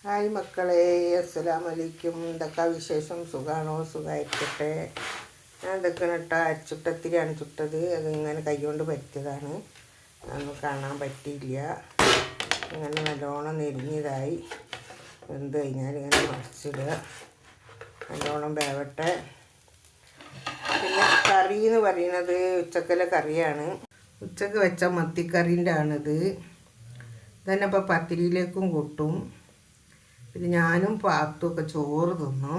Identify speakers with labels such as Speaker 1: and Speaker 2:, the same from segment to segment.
Speaker 1: Hi മക്കളെ, അസ്സലാമു അലൈക്കും. എന്തൊക്കെ വിശേഷം? സുഖമാണോ? സുഖമായിരിക്കട്ടെ. ഞാൻ ഇതൊക്കെ അരച്ചുട്ടത്തിരിയാണ് ചുട്ടത്. അതിങ്ങനെ കൈകൊണ്ട് പറ്റിയതാണ്. അതൊന്നും കാണാൻ പറ്റിയില്ല. അങ്ങനെ നല്ലോണം നെരിഞ്ഞതായി വെന്ത് കഴിഞ്ഞാൽ ഇങ്ങനെ മറിച്ചിടുക. നല്ലോണം വേവട്ടെ. പിന്നെ കറി എന്ന് പറയുന്നത് ഉച്ചക്കലെ കറിയാണ്. ഉച്ചക്ക് വെച്ച മത്തിക്കറീൻ്റെ ആണിത്. ഇതന്നെ ഇപ്പോൾ പത്തിരിയിലേക്കും കൂട്ടും. പിന്നെ ഞാനും പാത്തുമൊക്കെ ചോറ് തിന്നു.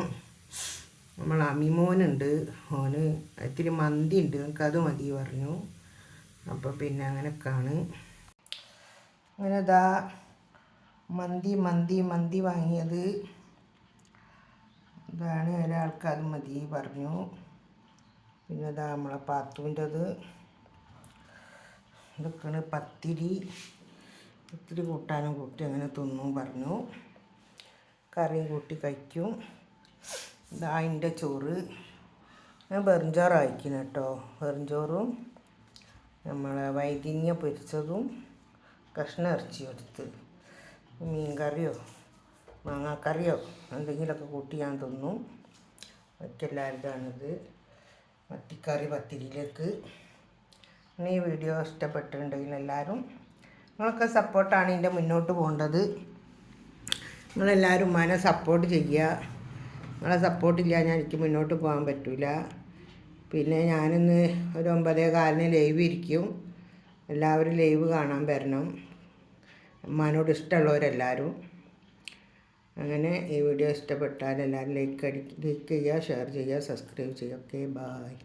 Speaker 1: നമ്മൾ അമിമോനുണ്ട്, ഓന് ഇത്തിരി മന്തി ഉണ്ട്, എനിക്കത് മതി പറഞ്ഞു. അപ്പോൾ പിന്നെ അങ്ങനെയൊക്കെയാണ്. അങ്ങനെ ഇതാ മന്തി വാങ്ങിയത്. ഇതാണ്, ഒരാൾക്ക് അത് മതി പറഞ്ഞു. പിന്നെ ഇതാ നമ്മളെ പാത്തുവിൻ്റെത്. ഇതൊക്കെയാണ് പത്തിരി കൂട്ടാനും കൂട്ടി അങ്ങനെ തിന്നും പറഞ്ഞു. കറിയും കൂട്ടി കഴിക്കും. ഇതാ അതിൻ്റെ ചോറ്. ഞാൻ വെറുംചോറ് അയക്കണം കേട്ടോ. വെറുംചോറും നമ്മളെ വൈദിന്യ പൊരിച്ചതും കഷ്ണം ഇറച്ചി എടുത്ത് മീൻ കറിയോ മാങ്ങാക്കറിയോ എന്തെങ്കിലുമൊക്കെ കൂട്ടി ഞാൻ തിന്നും. മറ്റെല്ലാവരുതാണിത്. മത്തിക്കറി പത്തിരിയിലേക്ക്. ഈ വീഡിയോ ഇഷ്ടപ്പെട്ടിട്ടുണ്ടെങ്കിൽ എല്ലാവരും നിങ്ങളൊക്കെ സപ്പോർട്ടാണ് ഇതിൻ്റെ മുന്നോട്ട് പോകേണ്ടത്. നിങ്ങളെല്ലാവരും ഉമ്മാനെ സപ്പോർട്ട് ചെയ്യുക. നിങ്ങളെ സപ്പോർട്ടില്ല ഞാൻ എനിക്ക് മുന്നോട്ട് പോകാൻ പറ്റില്ല. പിന്നെ ഞാനിന്ന് ഒരു 9:15 ലൈവ് ഇരിക്കും. എല്ലാവരും ലൈവ് കാണാൻ വരണം, ഉമ്മാനോട് ഇഷ്ടമുള്ളവരെല്ലാവരും. അങ്ങനെ ഈ വീഡിയോ ഇഷ്ടപ്പെട്ടാൽ എല്ലാവരും ലൈക്ക് ചെയ്യുക, ഷെയർ ചെയ്യുക, സബ്സ്ക്രൈബ് ചെയ്യുക. Okay, bye.